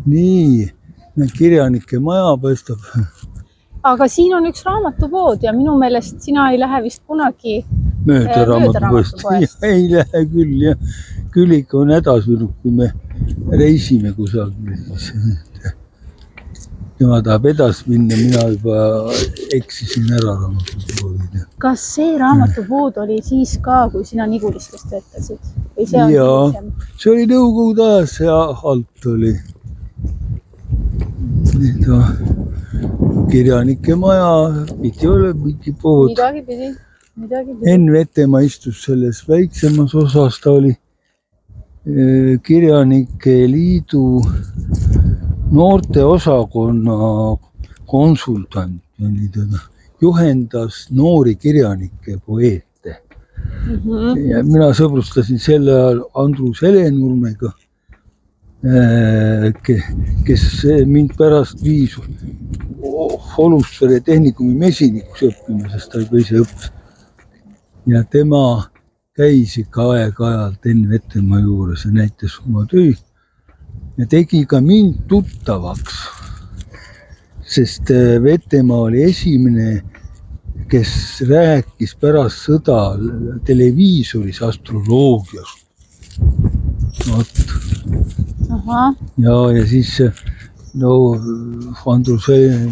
Nii, kirjanike maja paistab. Aga siin on üks raamatupood ja minu meelest sina ei lähe vist kunagi mööda raamatupoest. Ei lähe küll, jah. Küll ikka on hädasvinud, kui me reisime kusagil. Tema tahab edasi minna, mina juba eksisin ära raamatupoodid. Kas see raamatupood oli siis ka, kui sina Nigulistes töötasid? Jaa, see oli nõukogude ajas, see alt oli. Kirjanike maja, pidi ole mingi pood. Midagi pidi. Enn Vetemaa istus selles väiksemas osas, ta oli Kirjanike Liidu noorte osakonna konsultant. Juhendas noori kirjanikke, poeete. Ja mina sõbrustasin selle ajal Andrus Helenurmega, kes mind pärast viis Olustvere tehnikumi mesinikuks õppima, sest ta juba ise õppis. Ja tema käis ikka aeg-ajalt Enn Vetemaa juures ja näitas oma töid ja tegi ka mind tuttavaks, sest Vetemaa oli esimene, kes rääkis pärast sõda televiisoris astroloogiast. Ja siis Andrus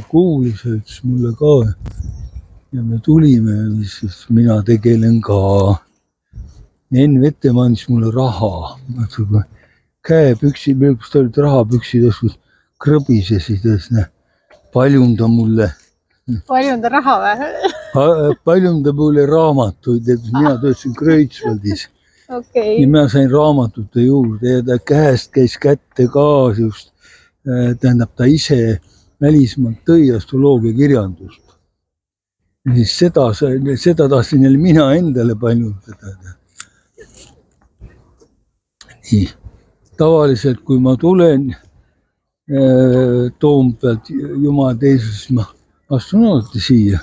kuulis ja ütles mulle ka ja me tulime, siis mina tegelen ka. Enn Vetemaa andis mulle raha. Käepüksid, kus ta olid rahapüksid, krõbisesid, paljunda mulle. Paljunda raha või? Paljunda mulle raamatuid, et mina töötasin Kreutzwaldis. Okay. Ja mina sain raamatute juurde ja ta käest käis kätte ka just, tähendab ta ise välismaalt tõi astroloogia kirjandust. Ja siis seda tahtsin jälle mina endale paljundada. Nii. Tavaliselt, kui ma tulen Toompealt Jumal teises, ma astun alati siia.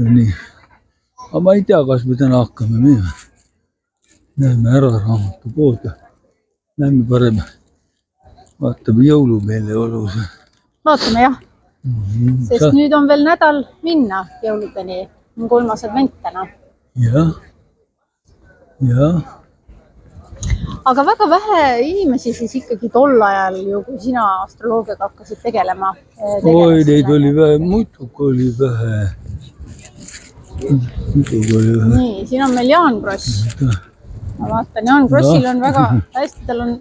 Nii. Aga ma ei tea, kas me täna hakkame minema. Näeme ära raamatupood ja näeme parem. Vaatame jõulumeeleolus. Vaatame jah. Sest nüüd on veel nädal minna jõuludeni. On 3. advent täna. Jah. Aga väga vähe inimesi siis ikkagi tol ajal ju, kui sina astroloogiaga hakkasid tegelema. Oi, neid oli vähe, muidugi oli vähe. Nii, siin on meil Jaan Kross. Ma vaatan, Jaan Krossil on väga hästi, tal on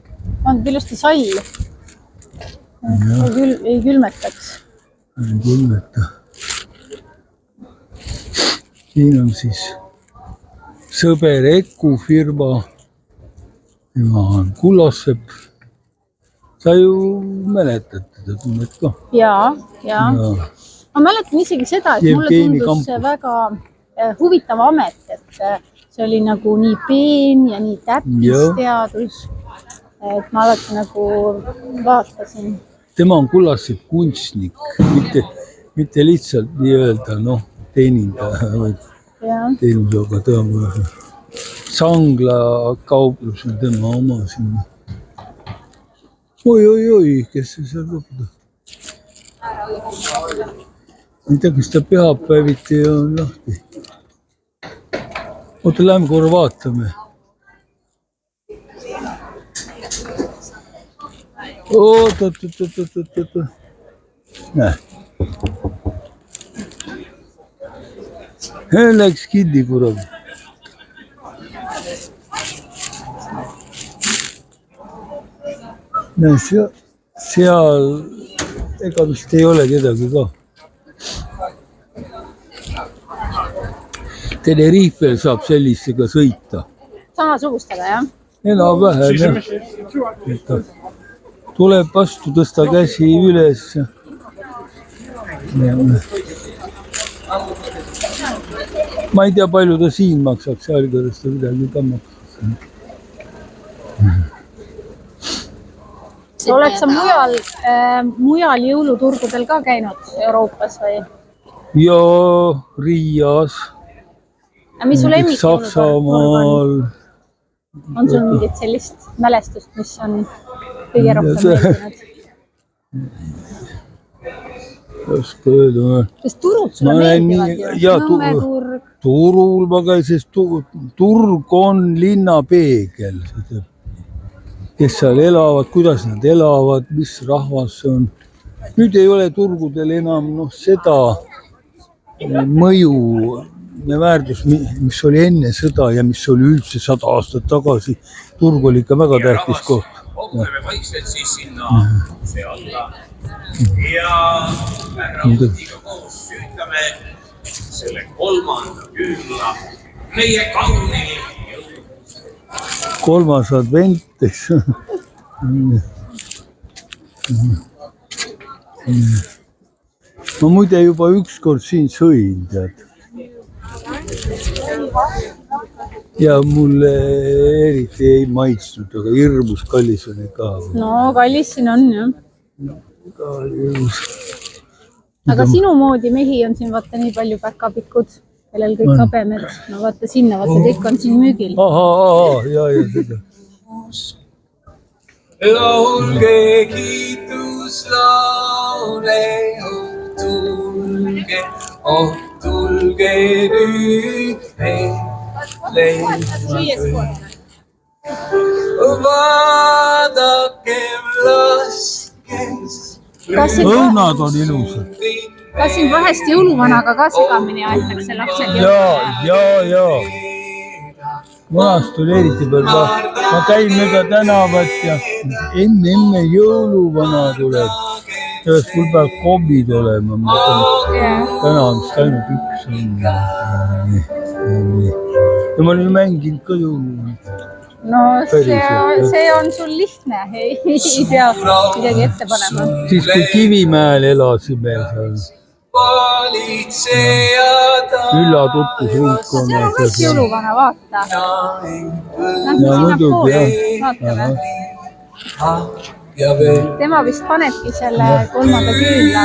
ilusti sall. Ei külmetaks. Ei külmeta. Siin on siis sõber Eku firma. Tema on Kullassepp. Sa ju mäletad teda, tunned ka? Jaa. Ma mäletan isegi seda, et mulle tundus see väga huvitav amet, et see oli nagu nii peen ja nii täppisteadus. Et ma alati nagu vaatasin. Tema on Kullassepp kunstnik, mitte lihtsalt nii öelda, teenindaja, teenusaga tõenäoliselt. Sangla kauplus on tema oma sinna. Oi, kes see seal lõpuda? Ei tea, kas ta pühapäeviti on lahti. Oota, lähme korra vaatame. Oot. Näe. Läks kinni kuradi. Seal ega vist ei ole kedagi ka. Tenerifel saab sellistega sõita. Samasugustega, jah? Vähem, jah. Tuleb vastu, tõsta käsi üles. Ma ei tea, palju ta siin maksaks, seal kõrdes ta midagi ka maksaks. Oled sa mujal jõuluturgudel ka käinud Euroopas või? Joo, Riias. Mis su lemmik Saksamaal. On sul mingit sellist mälestust, mis on kõige rohkem meeldinud? Oska öelda. Sest turud sulle meeldivad ju. Nõmme turg. Turul ma käin, sest turg on linna peegel. Kes seal elavad, kuidas nad elavad, mis rahvas see on. Nüüd ei ole turgudel enam seda mõju ja väärtus, mis oli enne sõda ja mis oli üldse 100 aastat tagasi. Turg oli ikka väga tähtis koht. Kogume vaikselt siis sinna see alla ja rahvutiga koos süütame selle 3. küünla meie kaunil jõulus. 3. advent, eks. Ma muide juba ükskord siin sõin, tead. Ja mulle eriti ei maitsnud, aga hirmus kallis oli ka. No kallis siin on, jah. Aga sinu moodi mehi on siin vaata nii palju päkapikud, kellel kõik habemed. No vaata sinna, vaata kõik on siin müügil. Ja, seda. Laulge kiituslaule, tulge nüüd vaadakem laskes. Õunad on ilusad. Kas siin vahest jõuluvanaga ka segamini aetakse lapsed? Ja. Vanast oli eriti palju. Ma käin mööda tänavat ja enne jõuluvana tuleb. Sellest mul peab kombid olema. Täna on vist ainult üks. Ja ma olen mänginud ka jõuluvana. No see on sul lihtne, ei pea midagi ette panema. Siis kui Kivimäel elasime seal. Ülla tutvusringkonnas. See on võiks jõuluvana, vaata. Ja muidugi, jah. Tema vist panebki selle 3. küünla.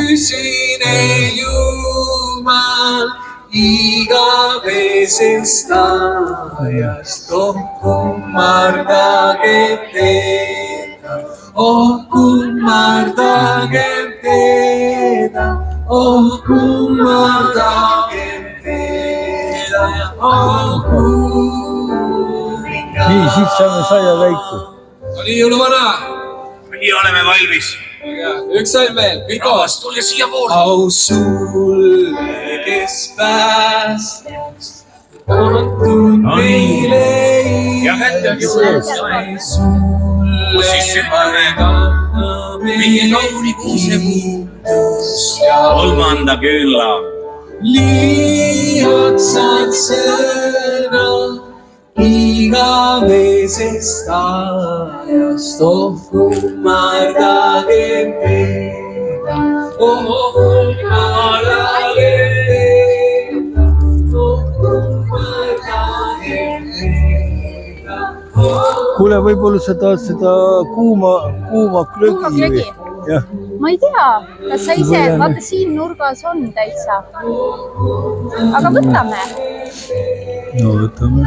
Igavesest ajast, kummardagem teda, kummardagem teda, kummardagem teda, Nii, siis saame saia väiku. Oli jõuluvana. Nii oleme valmis. Üks saim veel, kõik koos, tulge siia poole. Au sulle, kes päästjast, antud meile ja kätte on juurde sulle, sünname meie kauni kuusepuutust ja 3. küünla. Liiaksad sõna igavesest ajast, kummardagem teda, kummardagem teda, kummardagem teda. Kuule, võib-olla sa tahad seda kuuma klögi? Jah. Ma ei tea, kas sa ise, vaata siin nurgas on täitsa. Aga võtame. No võtame.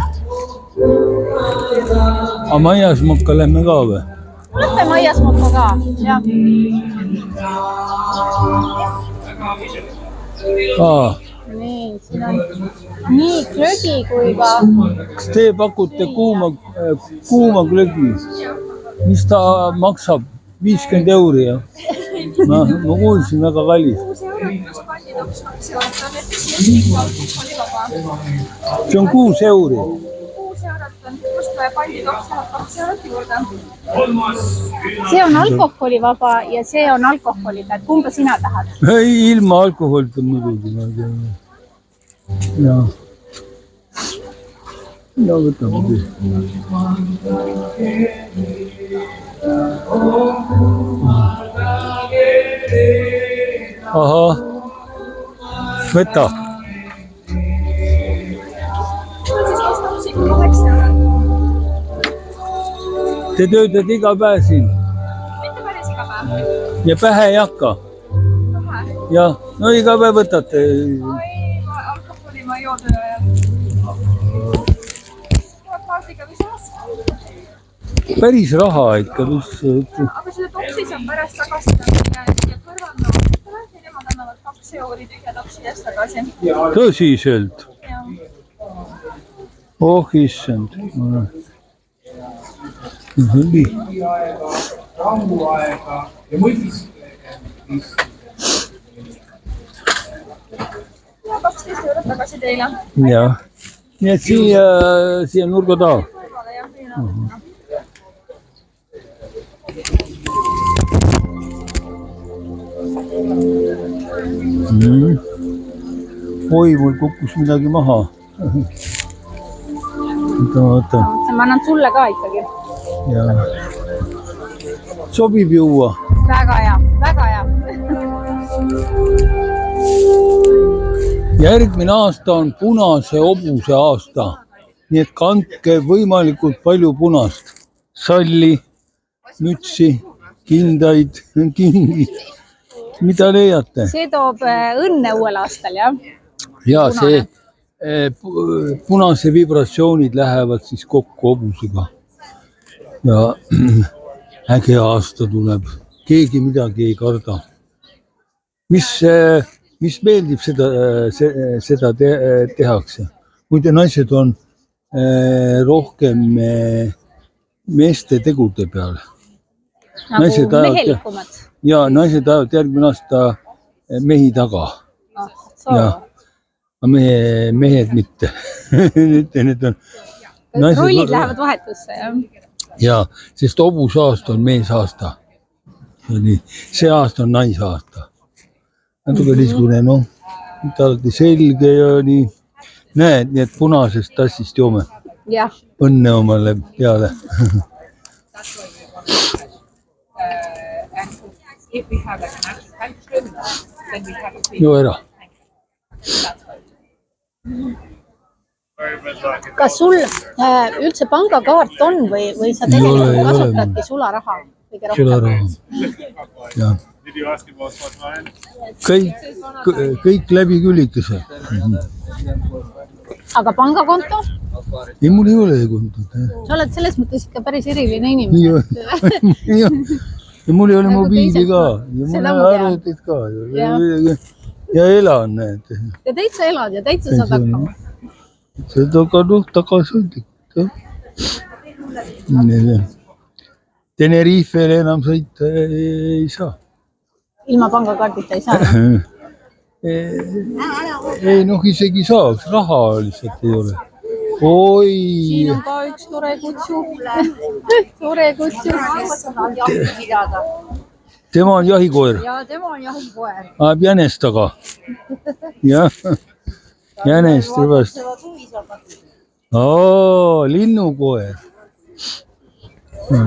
Aga maiasmokka lähme ka või? Võtame maiasmokka ka, jah. Nii, siin on nii klögi kui ka... Kas te pakute kuuma klögi? Mis ta maksab? 50 €, jah? Ma kuulsin väga kallis. See on 6 €. 6 € on musta ja panditoks 2 € juurde. See on alkoholivaba ja see on alkoholiga. Et kumba sina tahad? Ei, ilma alkoholita muidugi. Ja. Ja võtame. Ahah. Võta. Te töötad iga päev siin? Mitte päris iga päev. Ja pähe ei hakka? Jah, no iga päev võtate. Alkoholi ma jooda ja paardiga visas. päris raha ikka. aga selle topsi saab pärast tagasi ja kõrvaldada. Nemad annavad 2 euri tühja topsi eest tagasi. Tõsiselt? Oh issand. Rambuaega ja mõtis. Ja 12 eurot tagasi teile. Jah. Nii et siia nurga taha. Oi, mul kukkus midagi maha. Oota. Ma annan sulle ka ikkagi. Ja. Sobib juua. Väga hea, väga hea. Järgmine aasta on punase hobuse aasta. Nii et kandke võimalikult palju punast. Salli, mütsi, kindaid, kingi. Mida leiate? See toob õnne uuel aastal, jah? Ja see punase vibratsioonid lähevad siis kokku hobusega. Ja äge aasta tuleb. Keegi midagi ei karda. Mis meeldib, seda tehakse. Muide, naised on rohkem meeste tegude peal. Nagu mehelikumad. Ja naised ajavad järgmine aasta mehi taga. Ja mehed mitte. Need on rollid lähevad vahetusse, jah? Ja, sest hobuse aasta on meesaasta. See aasta on naisaasta. Natuke niisugune, alati selge ja nii. Näed, nii et punasest tassist joome. Jah. Õnne omale peale. Joo ära. Kas sul üldse pangakaart on või sa tegelikult kasutadki sularaha? Sularaha. Ja. Kõik läbi külikese. Aga pangakonto? Ei, mul ei ole kontot. Sa oled selles mõttes ikka päris eriline inimene. Ja mul ei ole mobiili ka. Ja mul ei ole arvutit ka. Ja elan, näed. Ja täitsa elad ja täitsa saad hakkama. Seda ka tagasi. Tenerifele enam sõita ei saa. Ilma pangakaardita ei saa? Ei, isegi saaks. Raha lihtsalt ei ole. Oi! Siin on ka üks tore kutsu. Tore kutsu. Tema on jahikoer. Ja, tema on jahikoer. Ajab jänest taga. Jah. Jänest rüvast. Linnukoer.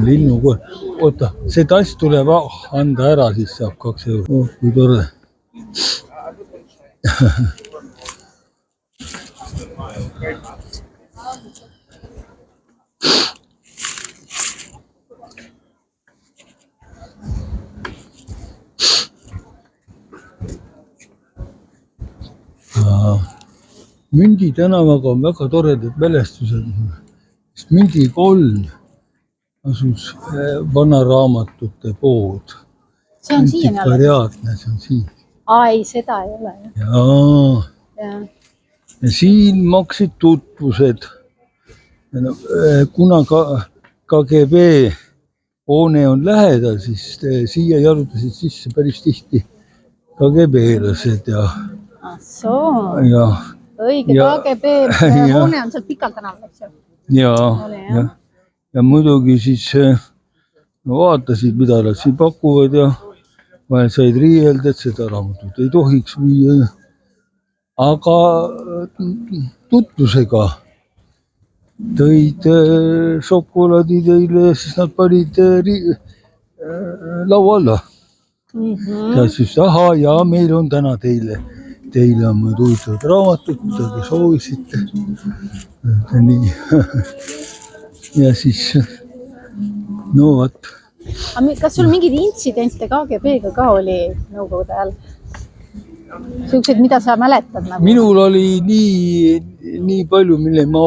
Linnukoer. Oota, see tass tuleb anda ära, siis saab 2 eurot. Oh, kui tore. Mündi tänavaga on väga toredad mälestused. Mündi 3 asus vanaraamatute pood. See on siin alles? See on siin. Ei, seda ei ole. Jaa. Ja siin maksid tutvused. Kuna KGB hoone on lähedal, siis siia jalutasid sisse päris tihti KGB-lased ja õige, KGB hoone on seal Pikal tänaval, eks ju? Ja muidugi siis vaatasid, mida nad siin pakuvad ja vahel said riielda, et seda raamatut ei tohiks viia. Aga tutvusega tõid šokolaadi teile ja siis nad panid laua alla. Ja siis, ja meil on täna teile on mõned huvitavad raamatud, mida te soovisite. Nii. Ja siis, vaat. Kas sul mingid intsidente KGB-ga ka oli nõukogude ajal? Siuksed, mida sa mäletad? Minul oli nii palju, mille ma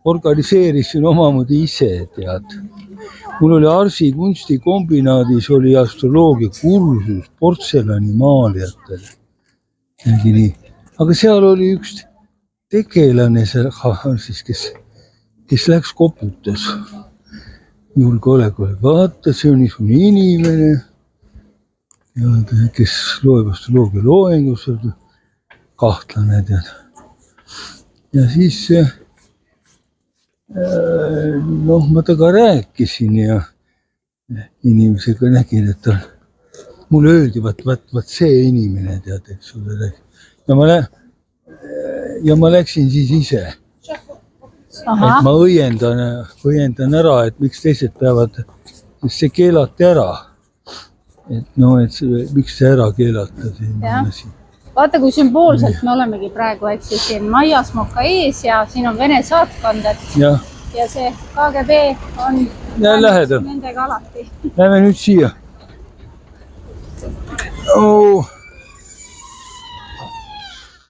organiseerisin omamoodi ise, tead. mul oli Arsi kunstikombinaadis oli astroloogia kursus portselanimaalijatele. Nii. Aga seal oli üks tegelane, siis, kes läks koputas julgeolekule. Vaata, see on niisugune inimene, kes loeb astroloogia loengus, kahtlane tead. Ja siis ma temaga rääkisin ja inimesega nägin, et mulle öeldi, vaat see inimene tead, eks ole. Ja ma läksin siis ise. Et ma õiendan ära, et miks teised peavad, see keelati ära. Et miks see ära keelata siin. Vaata, kui sümboolselt me olemegi praegu, eks siin Maia Smoka ees ja siin on Vene saatkond, ja see KGB on nendega alati. Lähme nüüd siia.